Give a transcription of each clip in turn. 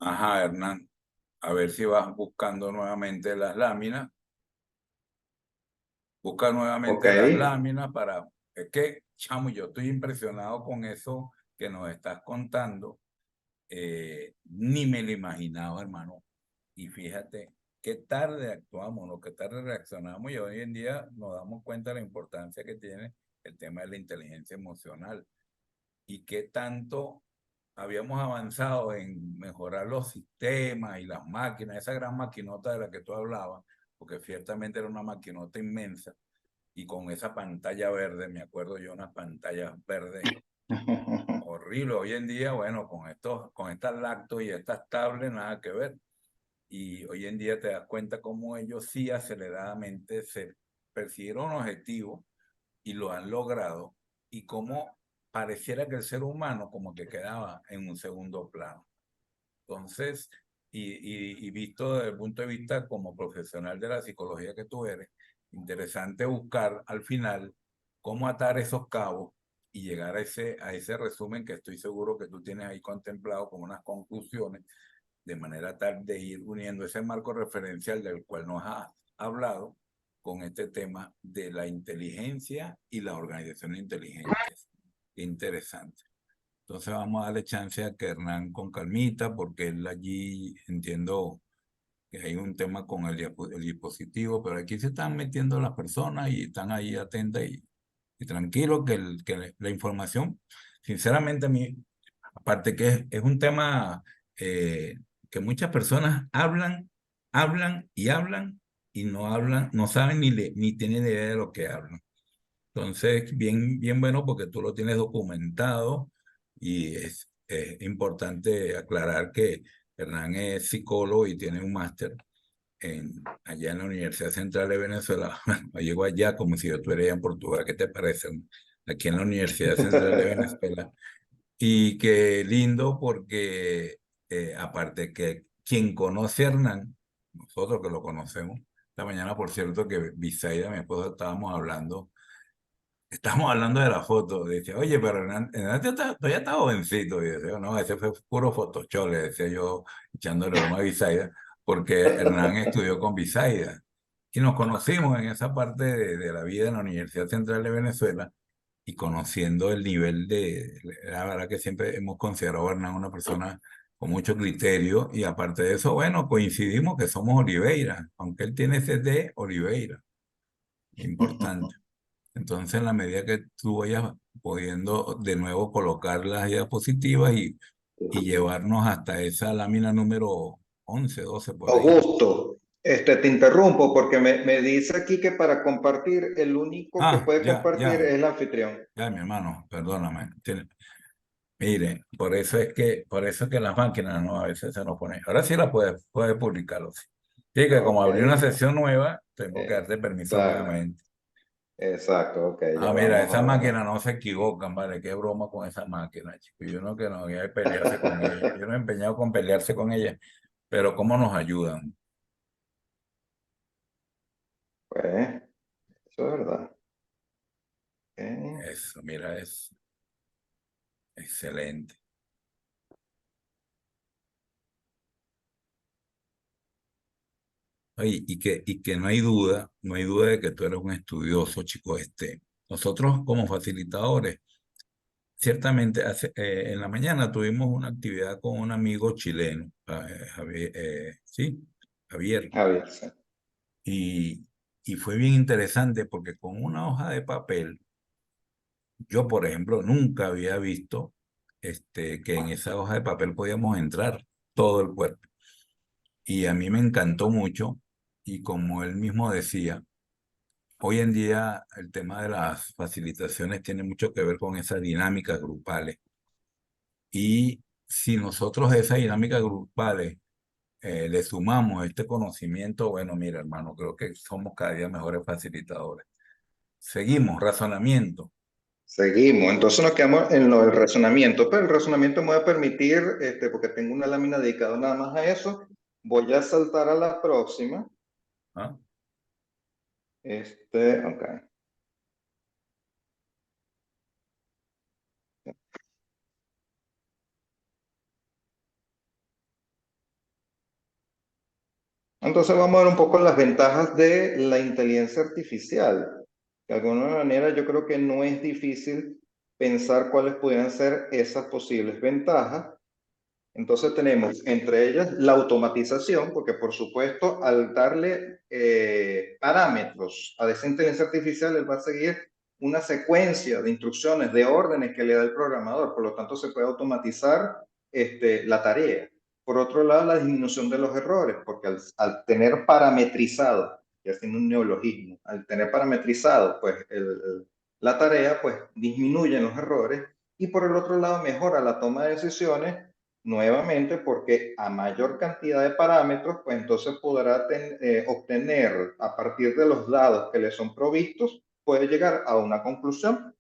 Ajá, Hernán, a ver si vas buscando nuevamente las láminas. Busca Ok. nuevamente las láminas para... Es que, chamo, yo estoy impresionado con eso que nos estás contando. Ni me lo imaginaba, hermano. Y fíjate, qué tarde actuamos, ¿no? Qué tarde reaccionamos y hoy en día nos damos cuenta de la importancia que tiene el tema de la inteligencia emocional y qué tanto habíamos avanzado en mejorar los sistemas y las máquinas, esa gran maquinota de la que tú hablabas, porque ciertamente era una maquinota inmensa y con esa pantalla verde, me acuerdo yo, unas pantallas verdes horribles. Hoy en día, bueno, con estas lactos y estas tablets, nada que ver. Y hoy en día te das cuenta cómo ellos sí aceleradamente se persiguieron un objetivo y lo han logrado y cómo pareciera que el ser humano como que quedaba en un segundo plano. Entonces, y visto desde el punto de vista como profesional de la psicología que tú eres, interesante buscar al final cómo atar esos cabos y llegar a ese resumen que estoy seguro que tú tienes ahí contemplado como unas conclusiones, de manera tal de ir uniendo ese marco referencial del cual nos has hablado con este tema de la inteligencia y la organización inteligente. Interesante. Entonces vamos a darle chance a que Hernán con calmita, porque él allí entiendo que hay un tema con el dispositivo, pero aquí se están metiendo las personas y están ahí atentas y tranquilos que, la información, sinceramente a mí, aparte que es un tema eh, que muchas personas hablan y hablan y no hablan, no saben ni tienen idea de lo que hablan. Entonces, bien bueno porque tú lo tienes documentado y es importante aclarar que Hernán es psicólogo y tiene un máster allá en la Universidad Central de Venezuela. Bueno, llego allá como si yo estuviera allá en Portugal. ¿Qué te parece? Aquí en la Universidad Central de Venezuela. Y qué lindo porque aparte que quien conoce a Hernán, nosotros que lo conocemos, esta mañana por cierto que Bisaida, mi esposa, estamos hablando de la foto. Dice, oye, pero Hernán todavía está jovencito. Y decía, no, ese fue puro Photoshop, le decía yo, echándole broma a Bisaida, porque Hernán estudió con Bisaida. Y nos conocimos en esa parte de la vida en la Universidad Central de Venezuela y conociendo el nivel la verdad que siempre hemos considerado a Hernán una persona con mucho criterio y aparte de eso, bueno, coincidimos que somos Oliveira, aunque él tiene ese de Oliveira, importante. Entonces, en la medida que tú vayas pudiendo de nuevo colocar las diapositivas y llevarnos hasta esa lámina número 11 12 por ahí. Augusto, te interrumpo porque me dice aquí que para compartir el único que Ah, puede compartir es el anfitrión. mi hermano, perdóname. Mire, por eso es que las máquinas no a veces se nos ponen. Ahora sí la puedes publicarlo. Sí. Sí, que como Ok, abrí una sesión nueva, tengo que darte permiso claro, nuevamente. exacto, ok, ya Ah, mira, vamos esas a... máquinas no se equivocan, ¿vale? Qué broma con esas máquinas, chicos. Yo no que no voy a pelearse con ellas. Yo no he empeñado con pelearse con ellas, pero ¿cómo nos ayudan? Pues, eso es verdad. Ok. Eso, mira, es excelente. Oye, y que no hay duda de que tú eres un estudioso, chico. Nosotros como facilitadores, ciertamente en la mañana tuvimos una actividad con un amigo chileno, Javier, sí, Javier, Javier, sí. y, y fue bien interesante porque con una hoja de papel, yo por ejemplo nunca había visto que en esa hoja de papel podíamos entrar todo el cuerpo. Y a mí me encantó mucho y como él mismo decía, hoy en día el tema de las facilitaciones tiene mucho que ver con esas dinámicas grupales. Y si nosotros a esas dinámicas grupales le sumamos este conocimiento, bueno, mira, hermano, creo que somos cada día mejores facilitadores. Seguimos, razonamiento. Seguimos, entonces nos quedamos en lo del razonamiento, pero el razonamiento me va a permitir, porque tengo una lámina dedicada nada más a eso, voy a saltar a la próxima. ¿Ah? Ok. Entonces vamos a ver un poco las ventajas de la inteligencia artificial. De alguna manera yo creo que no es difícil pensar cuáles pudieran ser esas posibles ventajas. Entonces tenemos entre ellas la automatización, porque por supuesto al darle parámetros a esa inteligencia artificial, él va a seguir una secuencia de instrucciones, de órdenes que le da el programador, por lo tanto se puede automatizar la tarea. Por otro lado, la disminución de los errores, porque al tener parametrizado, ya haciendo un neologismo, al tener parametrizado pues la tarea, pues disminuyen los errores y por el otro lado mejora la toma de decisiones nuevamente porque a mayor cantidad de parámetros, pues entonces podrá obtener a partir de los datos que le son provistos, puede llegar a una conclusión.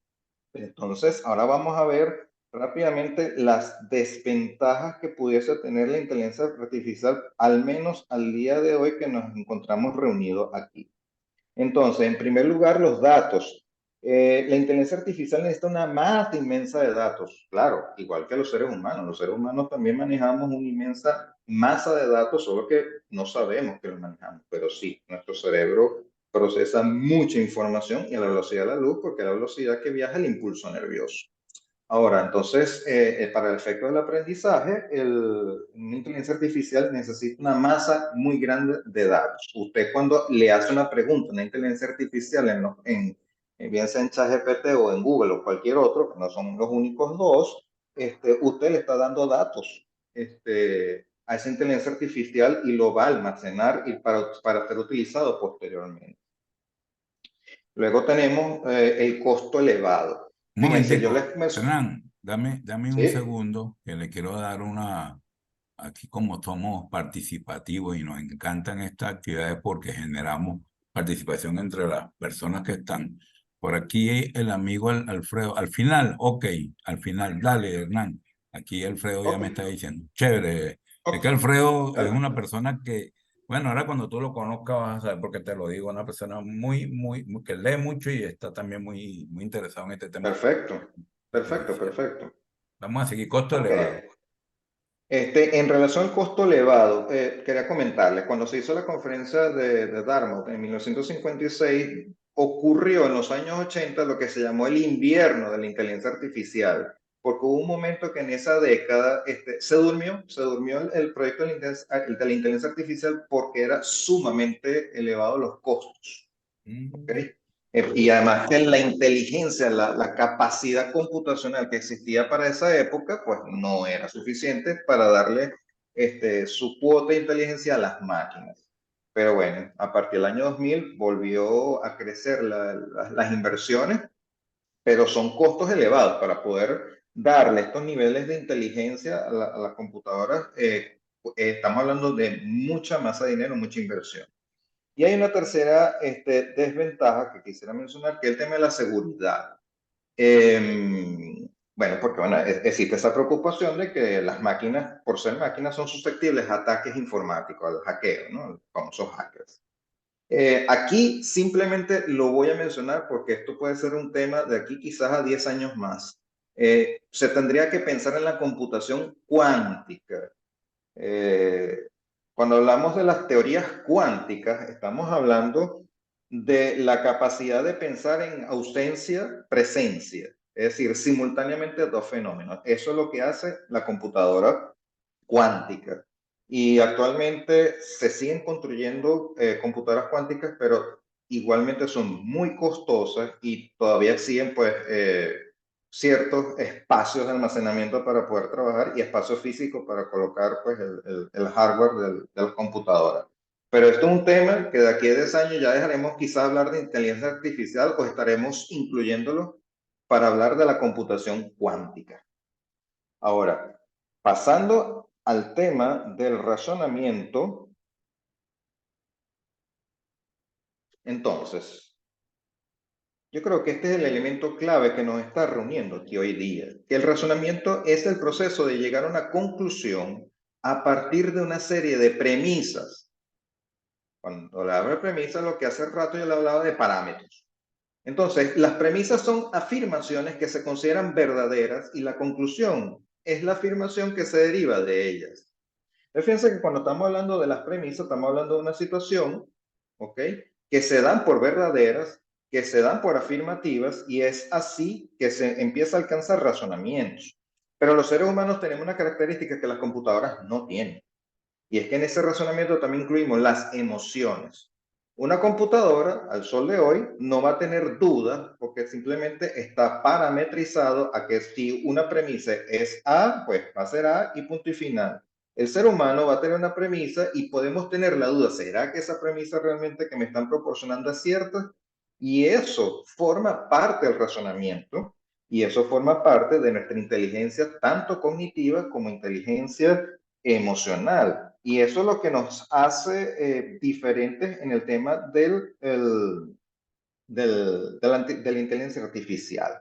Entonces, ahora vamos a ver rápidamente las desventajas que pudiese tener la inteligencia artificial, al menos al día de hoy que nos encontramos reunidos aquí. Entonces, en primer lugar, los datos. La inteligencia artificial necesita una masa inmensa de datos, claro, igual que los seres humanos. Los seres humanos también manejamos una inmensa masa de datos, solo que no sabemos que los manejamos, pero sí, nuestro cerebro procesa mucha información y a la velocidad de la luz, porque a la velocidad que viaja el impulso nervioso. Ahora, entonces, para el efecto del aprendizaje, una inteligencia artificial necesita una masa muy grande de datos. Usted cuando le hace una pregunta a una inteligencia artificial, bien sea en ChatGPT o en Google o cualquier otro, que no son los únicos dos, usted le está dando datos a esa inteligencia artificial y lo va a almacenar y para ser utilizado posteriormente. Luego tenemos el costo elevado. Un Fíjense, momentico, Fernán, dame un Sí, segundo que le quiero dar aquí como somos participativos y nos encantan estas actividades porque generamos participación entre las personas que están. Por aquí el amigo Alfredo, al final, ok, al final, dale, Hernán. Aquí Alfredo ya ok. me está diciendo, chévere. Es que Ok, Alfredo es dale. una persona que, bueno, ahora cuando tú lo conozcas vas a saber por qué te lo digo, una persona que lee mucho y está también muy interesado en este tema Perfecto, perfecto, artificial. perfecto. Vamos a seguir, costo Ok. elevado. En relación al costo elevado, quería comentarles, cuando se hizo la conferencia de Dartmouth en 1956, ocurrió en los años 80 lo que se llamó el invierno de la inteligencia artificial, porque hubo un momento que en esa década se durmió el proyecto de la inteligencia artificial porque era sumamente elevado los costos. ¿Ok? Mm. Y además que la inteligencia, la capacidad computacional que existía para esa época, pues no era suficiente para darle su cuota de inteligencia a las máquinas. Pero bueno, a partir del año 2000 volvió a crecer las inversiones, pero son costos elevados para poder darle estos niveles de inteligencia a las computadoras. Estamos hablando de mucha masa de dinero, mucha inversión. Y hay una tercera desventaja que quisiera mencionar, que es el tema de la seguridad. Bueno, porque bueno, existe esa preocupación de que las máquinas, por ser máquinas, son susceptibles a ataques informáticos, al hackeo, ¿no? Los famosos hackers. Aquí simplemente lo voy a mencionar porque esto puede ser un tema de aquí quizás a 10 años más. Se tendría que pensar en la computación cuántica. Eh, Cuando hablamos de las teorías cuánticas, estamos hablando de la capacidad de pensar en ausencia, presencia, es decir, simultáneamente dos fenómenos. Eso es lo que hace la computadora cuántica. Y actualmente se siguen construyendo computadoras cuánticas, pero igualmente son muy costosas y todavía siguen pues ciertos espacios de almacenamiento para poder trabajar y espacio físico para colocar pues el hardware de las computadoras. Pero esto es un tema que de aquí a 10 años ya dejaremos quizás hablar de inteligencia artificial o estaremos incluyéndolo para hablar de la computación cuántica. Ahora, pasando al tema del razonamiento, entonces, yo creo que este es el elemento clave que nos está reuniendo aquí hoy día, que el razonamiento es el proceso de llegar a una conclusión a partir de una serie de premisas. Cuando le hablo de premisas, lo que hace rato yo le hablaba de parámetros. Entonces, las premisas son afirmaciones que se consideran verdaderas y la conclusión es la afirmación que se deriva de ellas. Fíjense que cuando estamos hablando de las premisas, estamos hablando de una situación, ¿ok? Que se dan por verdaderas, que se dan por afirmativas, y es así que se empieza a alcanzar razonamientos. Pero los seres humanos tenemos una característica que las computadoras no tienen. Y es que en ese razonamiento también incluimos las emociones. Una computadora, al sol de hoy, no va a tener dudas porque simplemente está parametrizado a que si una premisa es A, pues va a ser A y punto y final. El ser humano va a tener una premisa y podemos tener la duda, ¿será que esa premisa realmente que me están proporcionando es cierta? Y eso forma parte del razonamiento y eso forma parte de nuestra inteligencia, tanto cognitiva como inteligencia emocional. Y eso es lo que nos hace diferentes en el tema de la inteligencia artificial.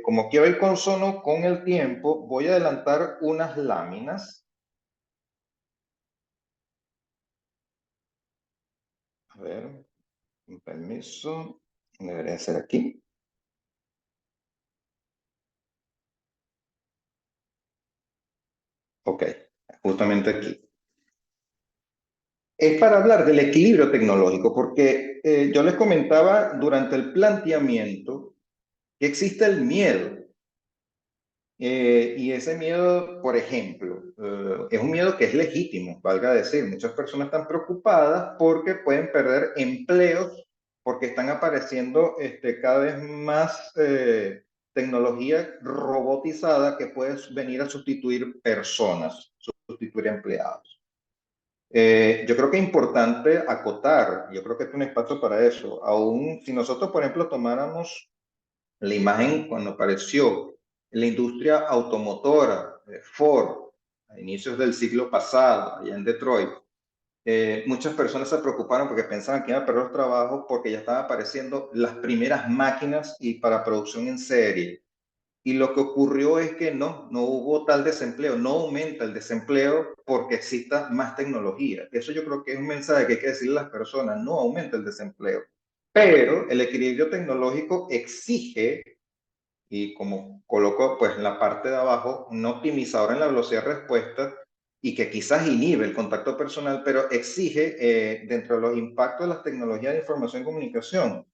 Como quiero ir consono con el tiempo, voy a adelantar unas láminas. A ver, un permiso. Debería ser aquí. Ok, justamente aquí. Es para hablar del equilibrio tecnológico, porque yo les comentaba durante el planteamiento que existe el miedo. Y ese miedo, por ejemplo, es un miedo que es legítimo, valga decir. Muchas personas están preocupadas porque pueden perder empleos, porque están apareciendo cada vez más tecnología robotizada que puede venir a sustituir personas, sustituir empleados. Yo creo que es importante acotar, yo creo que es un espacio para eso. Aún si nosotros, por ejemplo, tomáramos la imagen cuando apareció en la industria automotora, Ford, a inicios del siglo pasado, allá en Detroit, muchas personas se preocuparon porque pensaban que iban a perder los trabajos porque ya estaban apareciendo las primeras máquinas y para producción en serie. Y lo que ocurrió es que no hubo tal desempleo, no aumenta el desempleo porque exista más tecnología. Eso yo creo que es un mensaje que hay que decirle a las personas, no aumenta el desempleo. Pero el equilibrio tecnológico exige, y como coloco pues en la parte de abajo, un optimizador en la velocidad de respuesta y que quizás inhibe el contacto personal, pero exige dentro de los impactos de las tecnologías de información y comunicación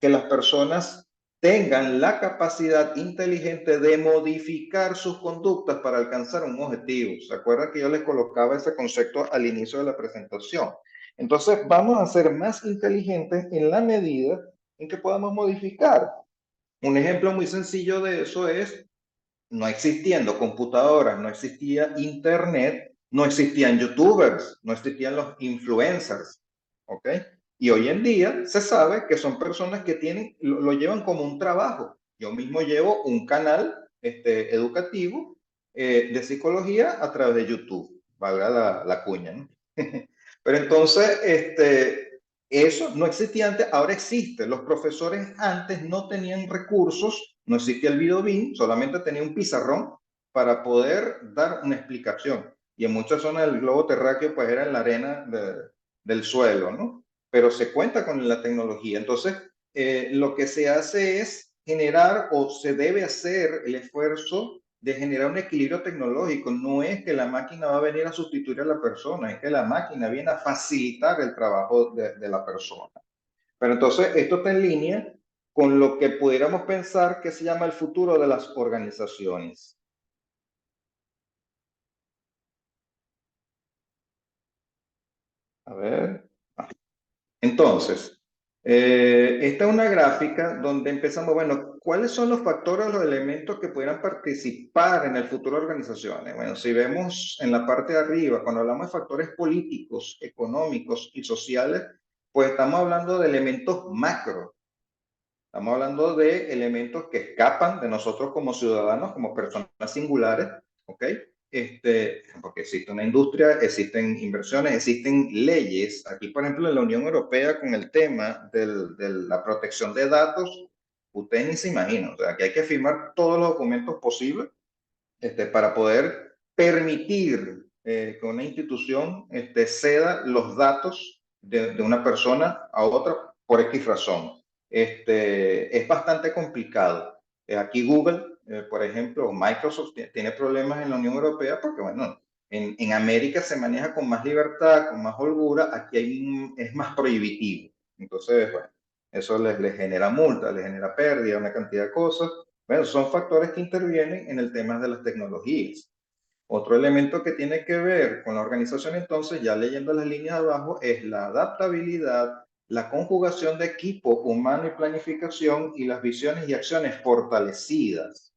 que las personas tengan la capacidad inteligente de modificar sus conductas para alcanzar un objetivo. ¿Se acuerdan que yo les colocaba ese concepto al inicio de la presentación? Entonces, vamos a ser más inteligentes en la medida en que podamos modificar. Un ejemplo muy sencillo de eso es, no existiendo computadoras, no existía internet, no existían youtubers, no existían los influencers, ¿ok? Y hoy en día se sabe que son personas que lo llevan como un trabajo. Yo mismo llevo un canal educativo de psicología a través de YouTube, valga la cuña, ¿no? Pero entonces, eso no existía antes, ahora existe. Los profesores antes no tenían recursos, no existía el videobeam, solamente tenía un pizarrón para poder dar una explicación. Y en muchas zonas del globo terráqueo, pues era en la arena del suelo, ¿no? Pero se cuenta con la tecnología. Entonces, lo que se hace es generar o se debe hacer el esfuerzo de generar un equilibrio tecnológico. No es que la máquina va a venir a sustituir a la persona, es que la máquina viene a facilitar el trabajo de la persona. Pero entonces esto está en línea con lo que pudiéramos pensar que se llama el futuro de las organizaciones. A ver. Entonces, esta es una gráfica donde empezamos, bueno, ¿cuáles son los factores o los elementos que pudieran participar en el futuro de organizaciones? Bueno, si vemos en la parte de arriba, cuando hablamos de factores políticos, económicos y sociales, pues estamos hablando de elementos macro. Estamos hablando de elementos que escapan de nosotros como ciudadanos, como personas singulares, ¿ok? Porque existe una industria, existen inversiones, existen leyes. Aquí, por ejemplo, en la Unión Europea, con el tema de la protección de datos, ustedes ni se imaginan. O sea, que hay que firmar todos los documentos posibles para poder permitir que una institución ceda los datos de una persona a otra por X razón. Es bastante complicado. Aquí Google, por ejemplo, o Microsoft tiene problemas en la Unión Europea porque, bueno, En América se maneja con más libertad, con más holgura, aquí es más prohibitivo. Entonces, bueno, eso les genera multa, les genera pérdida, una cantidad de cosas. Bueno, son factores que intervienen en el tema de las tecnologías. Otro elemento que tiene que ver con la organización, entonces, ya leyendo las líneas de abajo, es la adaptabilidad, la conjugación de equipo humano y planificación y las visiones y acciones fortalecidas.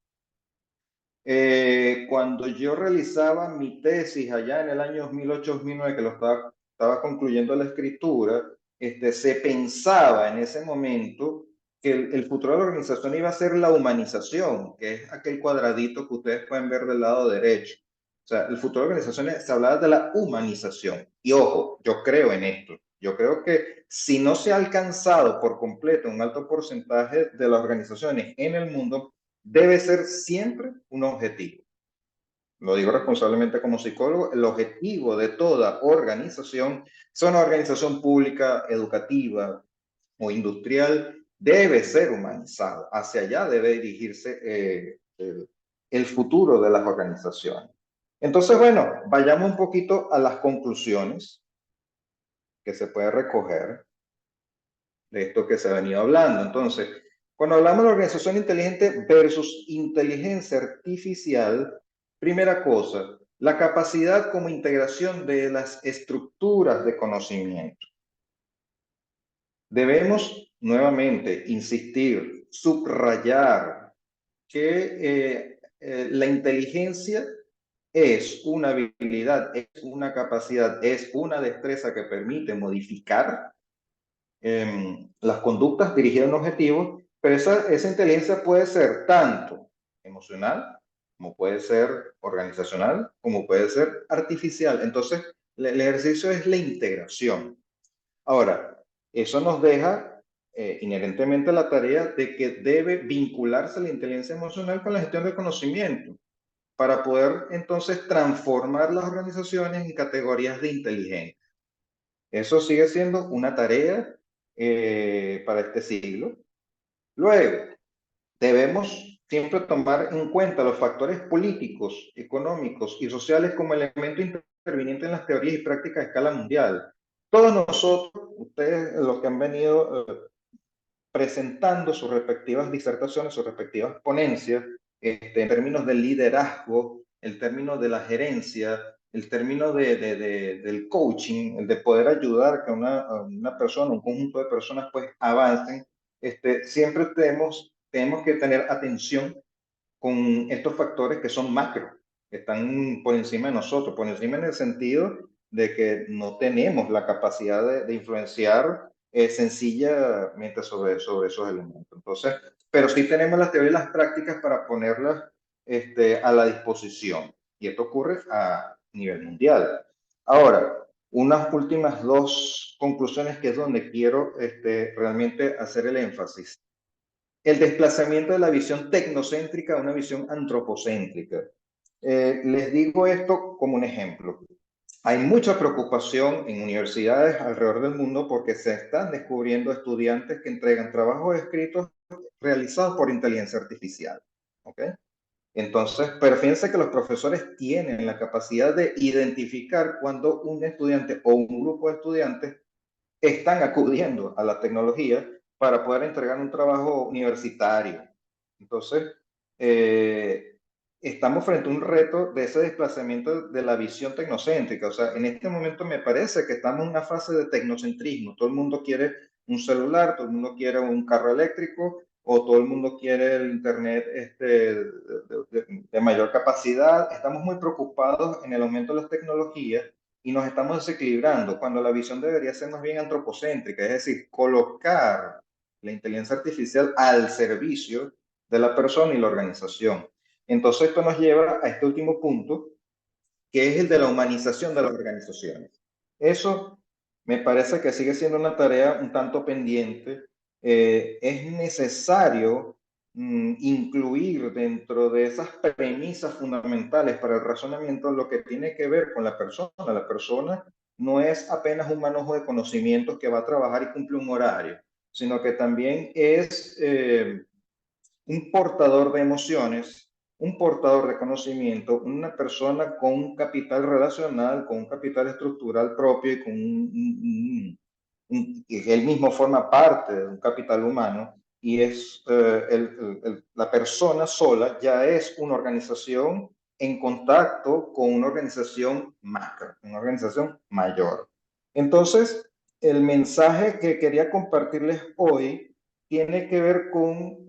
Cuando yo realizaba mi tesis allá en el año 2008-2009, que lo estaba concluyendo la escritura, se pensaba en ese momento que el futuro de la organización iba a ser la humanización, que es aquel cuadradito que ustedes pueden ver del lado derecho. O sea, el futuro de la organización se hablaba de la humanización. Y ojo, yo creo en esto. Yo creo que si no se ha alcanzado por completo un alto porcentaje de las organizaciones en el mundo, debe ser siempre un objetivo. Lo digo responsablemente como psicólogo, el objetivo de toda organización, sea una organización pública, educativa o industrial, debe ser humanizado. Hacia allá debe dirigirse el futuro de las organizaciones. Entonces, bueno, vayamos un poquito a las conclusiones que se puede recoger de esto que se ha venido hablando. Entonces, cuando hablamos de organización inteligente versus inteligencia artificial, primera cosa, la capacidad como integración de las estructuras de conocimiento. Debemos nuevamente insistir, subrayar que la inteligencia es una habilidad, es una capacidad, es una destreza que permite modificar las conductas dirigidas a un objetivo, pero esa inteligencia puede ser tanto emocional, como puede ser organizacional, como puede ser artificial. Entonces, el ejercicio es la integración. Ahora, eso nos deja inherentemente la tarea de que debe vincularse la inteligencia emocional con la gestión del conocimiento para poder entonces transformar las organizaciones en categorías de inteligencia. Eso sigue siendo una tarea para este siglo. Luego, debemos siempre tomar en cuenta los factores políticos, económicos y sociales como elemento interviniente en las teorías y prácticas a escala mundial. Todos nosotros, ustedes, los que han venido presentando sus respectivas disertaciones, sus respectivas ponencias, en términos del liderazgo, el término de la gerencia, el término del coaching, el de poder ayudar a que una persona, un conjunto de personas, pues avancen, siempre tenemos que tener atención con estos factores que son macro, que están por encima de nosotros, por encima en el sentido de que no tenemos la capacidad de influenciar sencillamente sobre esos elementos. Entonces, pero sí tenemos las teorías y las prácticas para ponerlas a la disposición. Y esto ocurre a nivel mundial. Ahora, unas últimas dos conclusiones que es donde quiero realmente hacer el énfasis. El desplazamiento de la visión tecnocéntrica a una visión antropocéntrica. Les digo esto como un ejemplo. Hay mucha preocupación en universidades alrededor del mundo porque se están descubriendo estudiantes que entregan trabajos escritos realizados por inteligencia artificial. ¿Ok? Entonces, pero fíjense que los profesores tienen la capacidad de identificar cuando un estudiante o un grupo de estudiantes están acudiendo a la tecnología para poder entregar un trabajo universitario. Entonces, estamos frente a un reto de ese desplazamiento de la visión tecnocéntrica. O sea, en este momento me parece que estamos en una fase de tecnocentrismo. Todo el mundo quiere un celular, todo el mundo quiere un carro eléctrico o todo el mundo quiere el internet de mayor capacidad. Estamos muy preocupados en el aumento de las tecnologías y nos estamos desequilibrando cuando la visión debería ser más bien antropocéntrica, es decir, colocar la inteligencia artificial al servicio de la persona y la organización. Entonces esto nos lleva a este último punto, que es el de la humanización de las organizaciones. Eso me parece que sigue siendo una tarea un tanto pendiente. Es necesario incluir dentro de esas premisas fundamentales para el razonamiento lo que tiene que ver con la persona. La persona no es apenas un manojo de conocimientos que va a trabajar y cumple un horario, sino que también es un portador de emociones, un portador de conocimiento, una persona con un capital relacional, con un capital estructural propio y con que él mismo forma parte de un capital humano, y es la persona sola ya es una organización en contacto con una organización macro, una organización mayor. Entonces, el mensaje que quería compartirles hoy tiene que ver con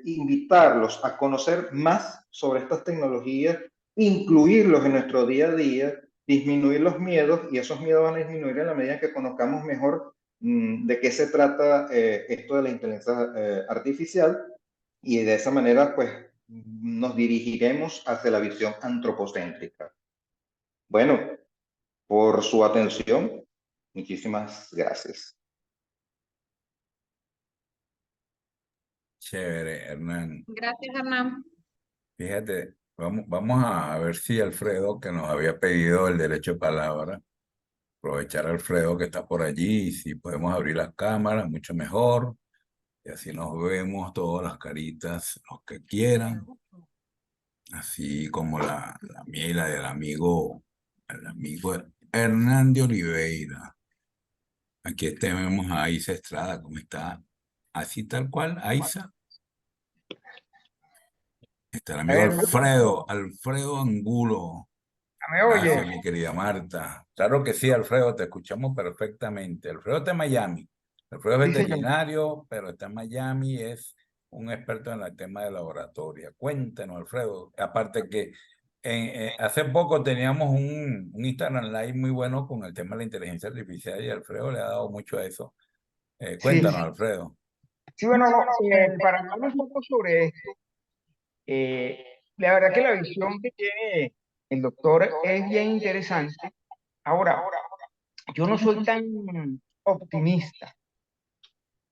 invitarlos a conocer más sobre estas tecnologías, incluirlos en nuestro día a día, disminuir los miedos, y esos miedos van a disminuir en la medida que conozcamos mejor de qué se trata esto de la inteligencia artificial, y de esa manera pues nos dirigiremos hacia la visión antropocéntrica. Bueno, por su atención, muchísimas gracias. Chévere, Hernán. Gracias, Hernán. Fíjate, vamos a ver si Alfredo, que nos había pedido el derecho de palabra, aprovechar a Alfredo que está por allí, y si podemos abrir las cámaras, mucho mejor, y así nos vemos todas las caritas, los que quieran, así como la mía y la del amigo, el amigo Hernán de Oliveira. Aquí tenemos a Aiza Estrada, ¿cómo está? Así tal cual, Aiza. Está el amigo Alfredo Angulo. ¿Me oye? Gracias, mi querida Marta. Claro que sí, Alfredo, te escuchamos perfectamente. Alfredo está en Miami. Alfredo es Sí, señor. veterinario, pero está en Miami, es un experto en el tema de laboratorio. Cuéntanos, Alfredo. Aparte que hace poco teníamos un Instagram Live muy bueno con el tema de la inteligencia artificial, y Alfredo le ha dado mucho a eso. Sí, Cuéntanos, Alfredo. sí, bueno, no, para hablar un poco sobre esto, la verdad que la visión que tiene el doctor es bien interesante. Ahora, yo no soy tan optimista,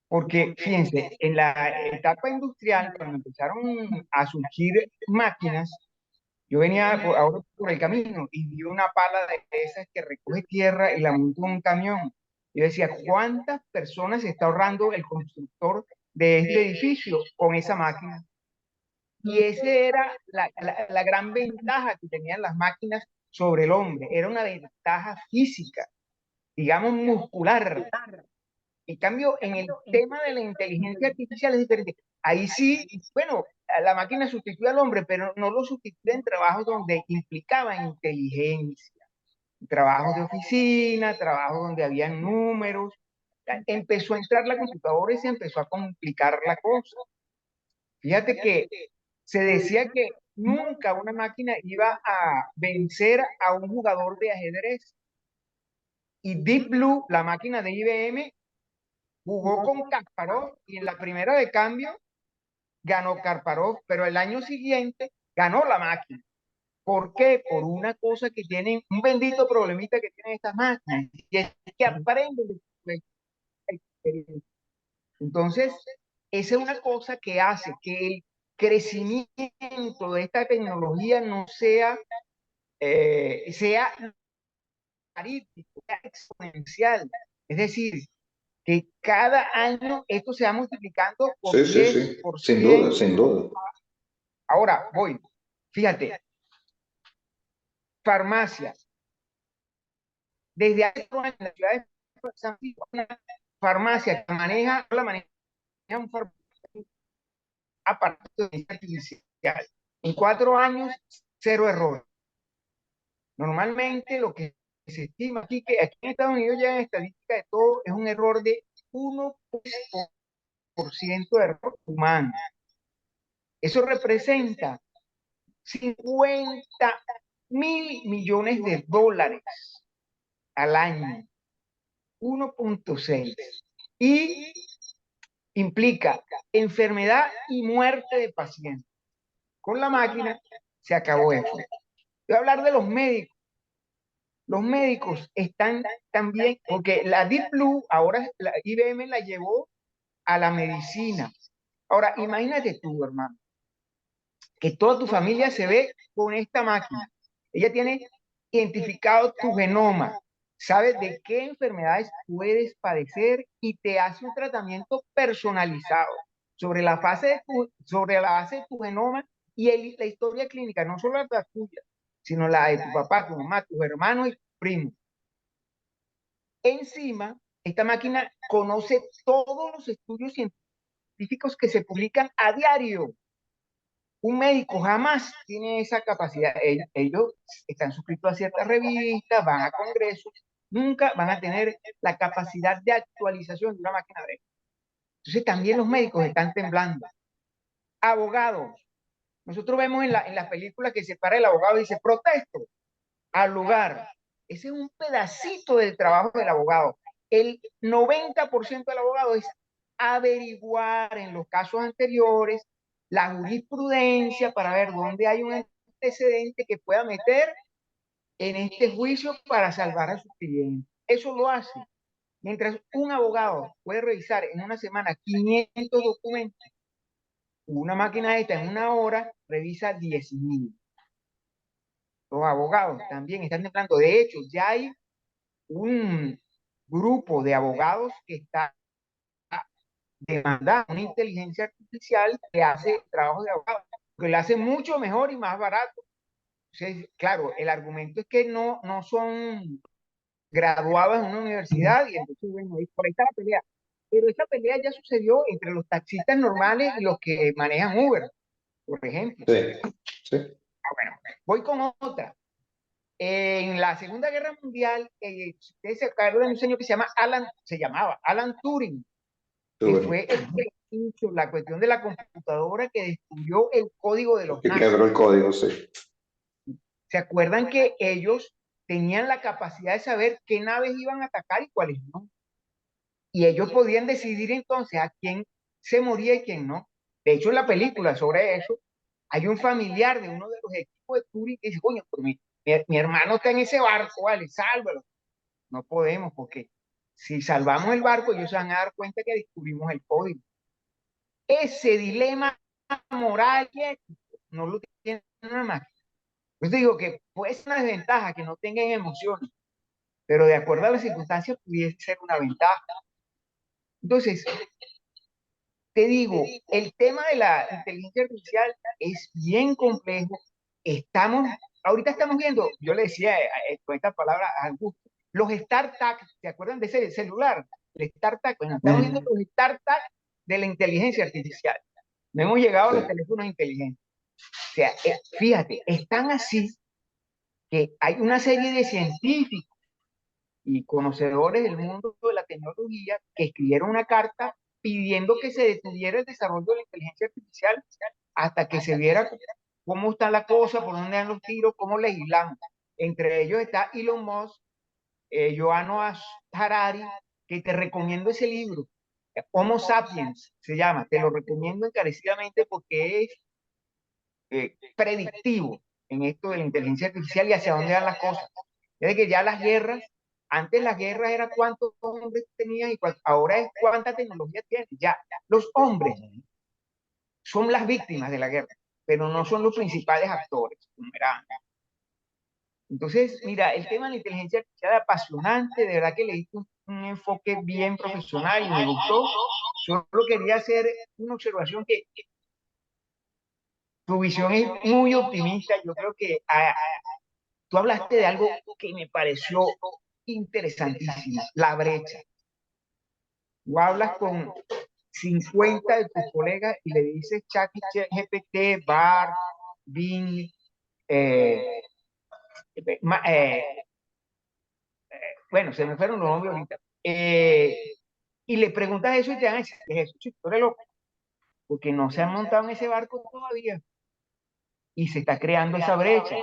porque fíjense, en la etapa industrial, cuando empezaron a surgir máquinas, yo venía ahora por el camino y vi una pala de esas que recoge tierra y la montó en un camión. Yo decía, ¿cuántas personas se está ahorrando el constructor de este edificio con esa máquina? Y esa era la gran ventaja que tenían las máquinas sobre el hombre. Era una ventaja física, digamos muscular. En cambio, en el tema de la inteligencia artificial es diferente. Ahí sí, bueno, la máquina sustituye al hombre, pero no lo sustituye en trabajos donde implicaban inteligencia. Trabajos de oficina, trabajos donde habían números. Empezó a entrar la computadora y se empezó a complicar la cosa. Fíjate que se decía que nunca una máquina iba a vencer a un jugador de ajedrez. Y Deep Blue, la máquina de IBM, jugó con Kasparov y en la primera de cambio ganó Kasparov, pero el año siguiente ganó la máquina. ¿Por qué? Por una cosa que tienen, un bendito problemita que tienen estas máquinas, y es que aprenden de la experiencia. Entonces, esa es una cosa que hace que el crecimiento de esta tecnología no sea, sea aritmético, sea exponencial. Es decir, que cada año esto se va multiplicando por Sí, sí, 10, sí, por sin 100. duda, sin duda. Ahora voy, fíjate, farmacias. Desde hace 4 años en la ciudad de San Francisco, una farmacia que maneja, la maneja un farmacéutico a partir de inteligencia artificial. En 4 años, 0 errores. Normalmente lo que se estima aquí, que aquí en Estados Unidos ya en estadística de todo, es un error de 1% de error humano. Eso representa 50.000 millones de dólares al año, 1.6. Y implica enfermedad y muerte de pacientes. Con la máquina se acabó eso. Voy a hablar de los médicos. Los médicos están también, porque la Deep Blue, ahora la IBM la llevó a la medicina. Ahora, imagínate tú, hermano, que toda tu familia se ve con esta máquina. Ella tiene identificado tu genoma, sabe de qué enfermedades puedes padecer y te hace un tratamiento personalizado sobre la base de tu genoma. Y la historia clínica, no solo la tuya, sino la de tu papá, tu mamá, tus hermanos y tus primos. Encima, esta máquina conoce todos los estudios científicos que se publican a diario. Un médico jamás tiene esa capacidad. Ellos están suscritos a ciertas revistas, van a congresos, nunca van a tener la capacidad de actualización de una máquina de esto. Entonces también los médicos están temblando. Abogados. Nosotros vemos en la película que se para el abogado y dice, protesto al lugar. Ese es un pedacito del trabajo del abogado. El 90% del abogado es averiguar en los casos anteriores la jurisprudencia para ver dónde hay un antecedente que pueda meter en este juicio para salvar a su cliente. Eso lo hace. Mientras un abogado puede revisar en una semana 500 documentos, una máquina esta en una hora revisa 10.000. Los abogados también están temblando. De hecho, ya hay un grupo de abogados que está demandando una inteligencia artificial que hace trabajo de abogado, que lo hace mucho mejor y más barato. Entonces, claro, el argumento es que no son graduados en una universidad y entonces, bueno, por ahí está la pelea. Pero esa pelea ya sucedió entre los taxistas normales y los que manejan Uber, por ejemplo. Sí, sí. Bueno, voy con otra. En la Segunda Guerra Mundial, ustedes se acuerdan de un señor que se llamaba Alan Turing, que fue el que hizo la cuestión de la computadora que descubrió el código de los Que nazis. quebró el código, sí. ¿Se acuerdan que ellos tenían la capacidad de saber qué naves iban a atacar y cuáles no? Y ellos podían decidir entonces a quién se moría y quién no. De hecho, en la película sobre eso, hay un familiar de uno de los equipos de Turing que dice, coño, pero mi hermano está en ese barco, vale, sálvalo. No podemos, porque si salvamos el barco, ellos se van a dar cuenta que descubrimos el código. Ese dilema moral y ético no lo tiene una máquina. Pues digo que puede ser una desventaja que no tengan emociones, pero de acuerdo a las circunstancias pudiese ser una ventaja. Entonces, te digo, el tema de la inteligencia artificial es bien complejo. Ahorita estamos viendo, yo le decía con esta palabra a Augusto, los startups, ¿se acuerdan de ese celular? El startup, bueno, estamos viendo los startups de la inteligencia artificial. No hemos llegado a los teléfonos inteligentes. O sea, fíjate, están así que hay una serie de científicos y conocedores del mundo de la tecnología que escribieron una carta pidiendo que se detuviera el desarrollo de la inteligencia artificial hasta que se viera cómo está la cosa, por dónde dan los tiros, cómo legislamos. Entre ellos está Elon Musk, Yuval Harari, que te recomiendo ese libro, Homo Sapiens se llama, te lo recomiendo encarecidamente porque es predictivo en esto de la inteligencia artificial y hacia dónde van las cosas. Es de que ya las guerras, antes las guerras era cuántos hombres tenían y ahora es cuánta tecnología tienen. Ya, los hombres son las víctimas de la guerra, pero no son los principales actores. Entonces, mira, el tema de la inteligencia artificial es apasionante, de verdad que le diste un enfoque bien profesional y me gustó. Solo quería hacer una observación que tu visión es muy optimista. Yo creo que tú hablaste de algo que me pareció interesantísimo, la brecha. Tú hablas con 50 de tus colegas y le dices ChatGPT, Bard, Bing, bueno, se me fueron los nombres ahorita. Y le preguntas eso y te van a decir, ¿qué es eso? Chico, tú eres loco. Porque no se han montado en ese barco todavía. Y se está creando esa brecha.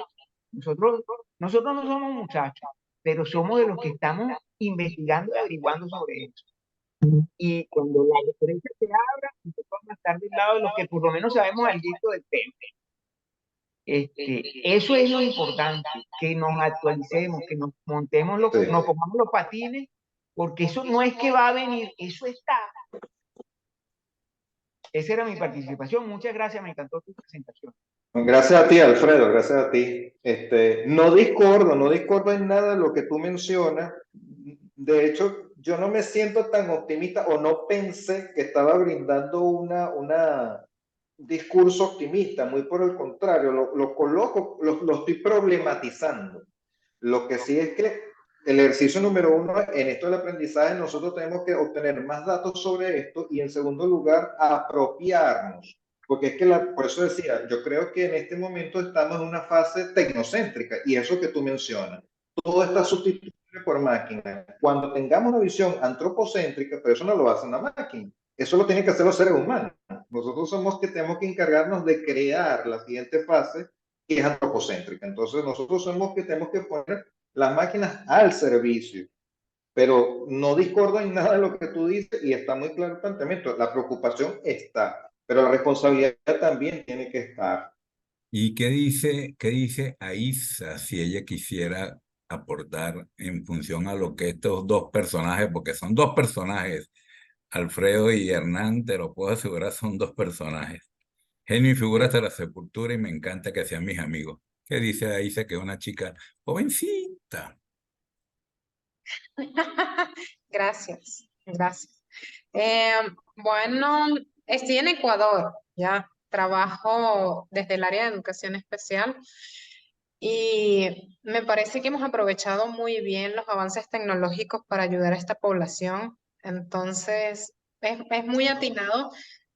Nosotros no somos muchachos, pero somos de los que estamos investigando y averiguando sobre eso. Y cuando la brecha se abra, nosotros vamos a estar del lado de los que por lo menos sabemos algo del tema. Eso es lo importante, que nos actualicemos, que nos montemos, nos pongamos los patines, porque eso no es que va a venir, eso está. Esa era mi participación. Muchas gracias, me encantó tu presentación. Gracias a ti, Alfredo, gracias a ti. No discordo en nada de lo que tú mencionas. De hecho, yo no me siento tan optimista o no pensé que estaba brindando una discurso optimista, muy por el contrario, lo coloco, lo estoy problematizando. Lo que sí es que el ejercicio número uno en esto del aprendizaje, nosotros tenemos que obtener más datos sobre esto y en segundo lugar, apropiarnos. Porque es que, por eso decía, yo creo que en este momento estamos en una fase tecnocéntrica y eso que tú mencionas, todo está sustituible por máquina. Cuando tengamos una visión antropocéntrica, pero eso no lo hace una máquina, eso lo tienen que hacer los seres humanos. Nosotros somos que tenemos que encargarnos de crear la siguiente fase, que es antropocéntrica. Entonces nosotros somos que tenemos que poner las máquinas al servicio, pero no discordo en nada de lo que tú dices y está muy claro el planteamiento. La preocupación está, pero la responsabilidad también tiene que estar. ¿Y qué dice Aisa si ella quisiera aportar en función a lo que estos dos personajes, porque son dos personajes, Alfredo y Hernán, te lo puedo asegurar, son dos personajes. Genio y figuras de la sepultura y me encanta que sean mis amigos. ¿Qué dice Aisa que es una chica jovencita? Gracias, gracias. Bueno, estoy en Ecuador, ya trabajo desde el área de educación especial y me parece que hemos aprovechado muy bien los avances tecnológicos para ayudar a esta población. Entonces, es muy atinado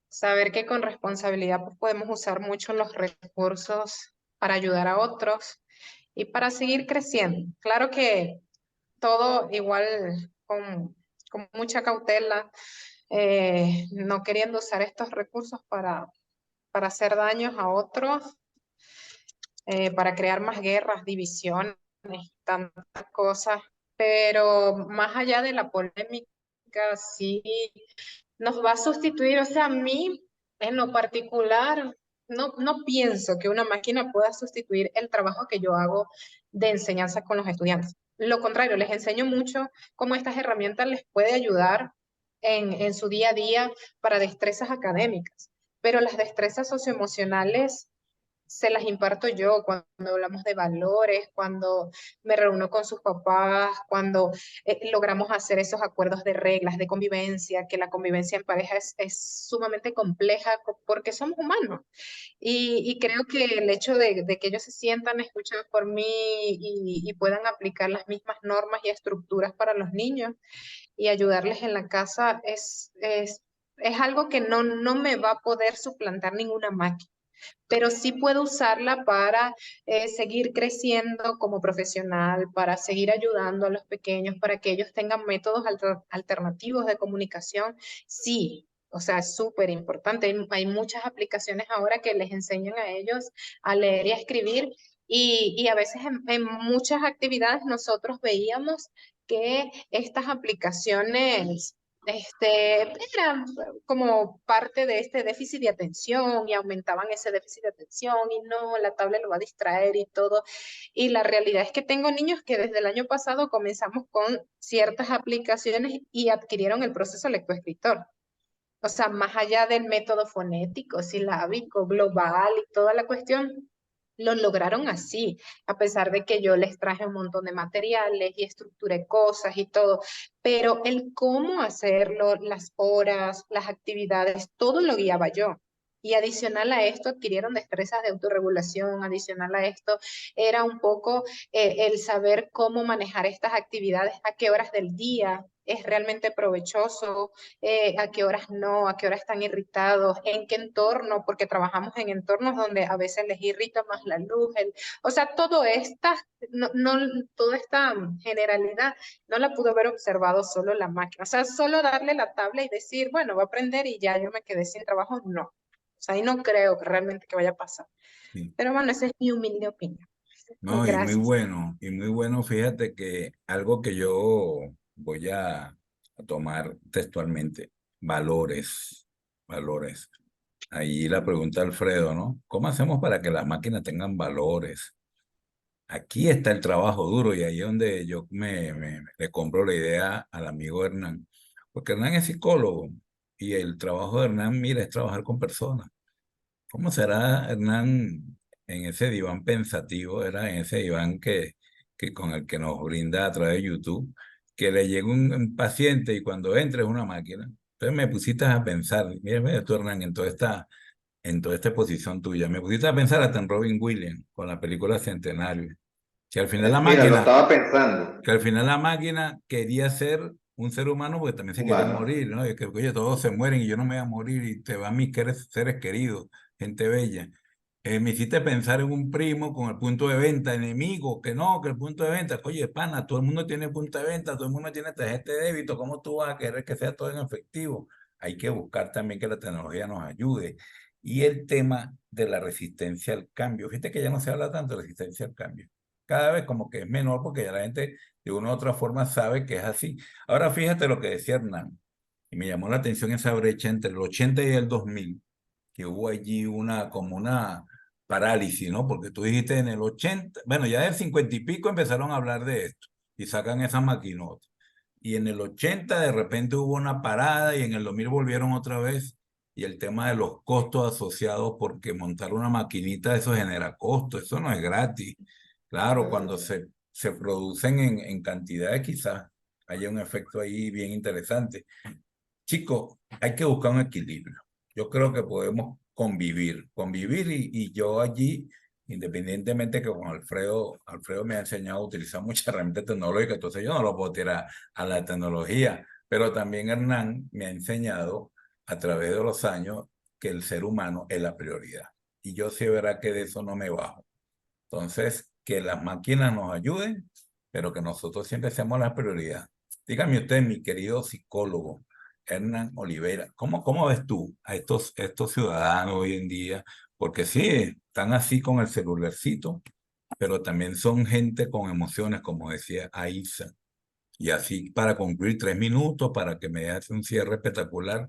saber que con responsabilidad pues, podemos usar mucho los recursos para ayudar a otros y para seguir creciendo. Claro que todo igual con mucha cautela, no queriendo usar estos recursos para hacer daños a otros, para crear más guerras, divisiones, tantas cosas, pero más allá de la polémica, sí nos va a sustituir, o sea, a mí en lo particular, no pienso que una máquina pueda sustituir el trabajo que yo hago de enseñanza con los estudiantes. Lo contrario, les enseño mucho cómo estas herramientas les puede ayudar en su día a día para destrezas académicas, pero las destrezas socioemocionales se las imparto yo cuando hablamos de valores, cuando me reúno con sus papás, cuando logramos hacer esos acuerdos de reglas, de convivencia, que la convivencia en pareja es sumamente compleja porque somos humanos. Y creo que el hecho de que ellos se sientan escuchados por mí y puedan aplicar las mismas normas y estructuras para los niños y ayudarles en la casa es algo que no me va a poder suplantar ninguna máquina, pero sí puedo usarla para seguir creciendo como profesional, para seguir ayudando a los pequeños, para que ellos tengan métodos alternativos de comunicación. Sí, o sea, es súper importante. Hay muchas aplicaciones ahora que les enseñan a ellos a leer y a escribir y a veces en muchas actividades nosotros veíamos que estas aplicaciones eran como parte de este déficit de atención y aumentaban ese déficit de atención y no, la tablet lo va a distraer y todo. Y la realidad es que tengo niños que desde el año pasado comenzamos con ciertas aplicaciones y adquirieron el proceso lectoescritor. O sea, más allá del método fonético, silábico, global y toda la cuestión, lo lograron así, a pesar de que yo les traje un montón de materiales y estructuré cosas y todo, pero el cómo hacerlo, las horas, las actividades, todo lo guiaba yo. Y adicional a esto, adquirieron destrezas de autorregulación, adicional a esto, era un poco el saber cómo manejar estas actividades, a qué horas del día es realmente provechoso, a qué horas no, a qué horas están irritados, en qué entorno, porque trabajamos en entornos donde a veces les irrita más la luz, o sea, toda esta generalidad no la pudo haber observado solo la máquina, o sea, solo darle la tabla y decir, bueno, va a aprender y ya yo me quedé sin trabajo, no. O sea, ahí no creo que realmente que vaya a pasar. Sí. Pero bueno, esa es mi humilde opinión. No, Gracias. y muy bueno, fíjate que algo que yo voy a tomar textualmente, valores, valores. Ahí la pregunta de Alfredo, ¿no? ¿Cómo hacemos para que las máquinas tengan valores? Aquí está el trabajo duro y ahí es donde yo le compro la idea al amigo Hernán, porque Hernán es psicólogo y el trabajo de Hernán, mira, es trabajar con personas. ¿Cómo será Hernán en ese diván pensativo? Era en ese diván que con el que nos brinda a través de YouTube, que le llega un paciente y cuando entra es una máquina. Entonces me pusiste a pensar, mira, tú Hernán, en toda en toda esta exposición tuya. Me pusiste a pensar hasta en Robin Williams con la película Centenario. Que al final Mira, lo estaba pensando. que al final la máquina quería ser un ser humano porque también se quería Humano. morir, ¿no? Y que, oye, todos se mueren y yo no me voy a morir y te van mis seres queridos, gente bella. Me hiciste pensar en un primo con el punto de venta, enemigo, que no, que el punto de venta, oye, pana, todo el mundo tiene punto de venta, todo el mundo tiene tarjeta de débito, ¿cómo tú vas a querer que sea todo en efectivo? Hay que buscar también que la tecnología nos ayude. Y el tema de la resistencia al cambio, fíjate que ya no se habla tanto de resistencia al cambio. Cada vez como que es menor porque ya la gente de una u otra forma sabe que es así. Ahora fíjate lo que decía Hernán, y me llamó la atención esa brecha entre el 80 y el 2000, que hubo allí como una parálisis, ¿no? Porque tú dijiste en el 80, bueno, ya del 50 y pico empezaron a hablar de esto y sacan esas maquinotas. Y en el 80 de repente hubo una parada y en el 2000 volvieron otra vez. Y el tema de los costos asociados, porque montar una maquinita, eso genera costos, eso no es gratis. Claro, cuando se producen en cantidades, quizás haya un efecto ahí bien interesante. Chicos, hay que buscar un equilibrio. Yo creo que podemos convivir y yo allí, independientemente que con Alfredo me ha enseñado a utilizar muchas herramientas tecnológicas, entonces yo no lo puedo tirar a la tecnología, pero también Hernán me ha enseñado a través de los años que el ser humano es la prioridad. Y yo sí verá que de eso no me bajo. Entonces, que las máquinas nos ayuden, pero que nosotros siempre seamos la prioridad. Dígame usted, mi querido psicólogo, Hernán Olivera, ¿cómo ves tú a estos ciudadanos hoy en día? Porque sí, están así con el celularcito, pero también son gente con emociones, como decía Aiza. Y así para concluir 3 minutos, para que me dejes un cierre espectacular,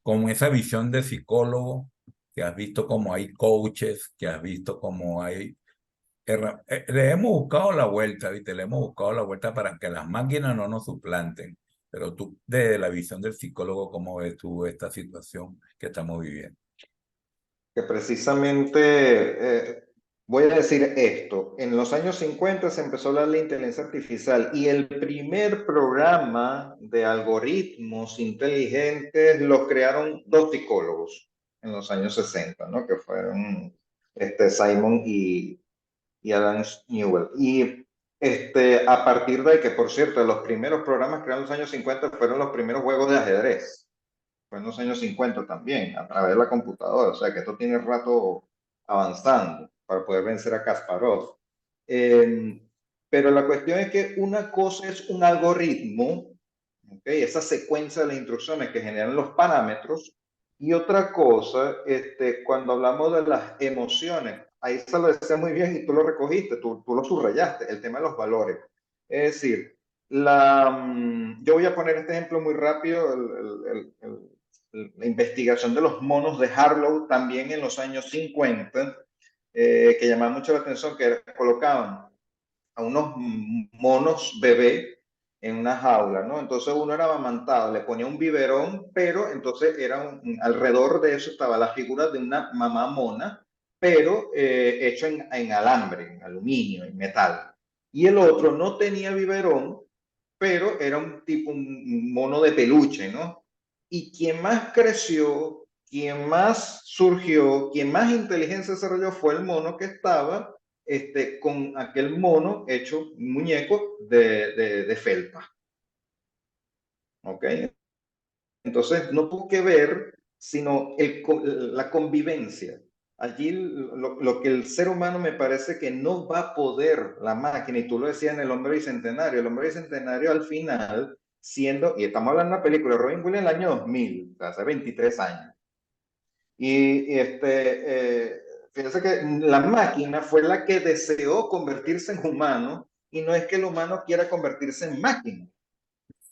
con esa visión de psicólogo, que has visto como hay coaches, que has visto como hay le hemos buscado la vuelta, ¿viste? Le hemos buscado la vuelta para que las máquinas no nos suplanten. Pero tú, desde la visión del psicólogo, ¿cómo ves tú esta situación que estamos viviendo? Que precisamente, voy a decir esto, en los años 50 se empezó a hablar de la inteligencia artificial y el primer programa de algoritmos inteligentes lo crearon dos psicólogos en los años 60, ¿no? Que fueron Simon y Alan Newell. Y a partir de ahí, que por cierto, los primeros programas creados en los años 50 fueron los primeros juegos de ajedrez. Fue en los años 50 también, a través de la computadora. O sea que esto tiene rato avanzando para poder vencer a Kasparov. Pero la cuestión es que una cosa es un algoritmo, ¿okay? Esa secuencia de las instrucciones que generan los parámetros, y otra cosa, cuando hablamos de las emociones, ahí se lo decía muy bien y tú lo recogiste, tú lo subrayaste, el tema de los valores. Es decir, yo voy a poner este ejemplo muy rápido, la investigación de los monos de Harlow también en los años 50, que llamaba mucho la atención, que colocaban a unos monos bebé en una jaula, ¿no? Entonces uno era amamantado, le ponía un biberón, pero entonces alrededor de eso estaba la figura de una mamá mona, pero hecho en alambre, en aluminio, en metal. Y el otro no tenía biberón, pero era un mono de peluche, ¿no? Y quien más creció, quien más surgió, quien más inteligencia desarrolló fue el mono que estaba con aquel mono hecho un muñeco de felpa. ¿Ok? Entonces, no tuvo que ver, sino la convivencia. Allí lo que el ser humano me parece que no va a poder, la máquina, y tú lo decías en El Hombre Bicentenario, el Hombre Bicentenario al final, y estamos hablando de una película de Robin Williams en el año 2000, o sea, hace 23 años. Fíjense que la máquina fue la que deseó convertirse en humano y no es que el humano quiera convertirse en máquina.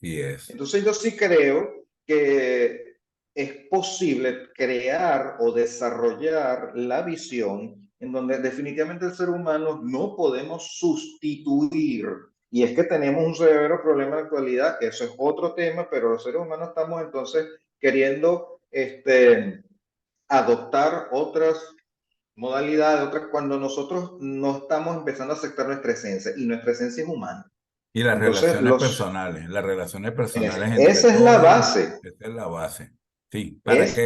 Sí es. Entonces yo sí creo que es posible crear o desarrollar la visión en donde definitivamente el ser humano no podemos sustituir. Y es que tenemos un severo problema en la actualidad, eso es otro tema, pero los seres humanos estamos entonces queriendo adoptar otras modalidades, cuando nosotros no estamos empezando a aceptar nuestra esencia, y nuestra esencia es humana. Y las Entonces, relaciones personales entre esa es la todos, base. esa es la base. Sí, para que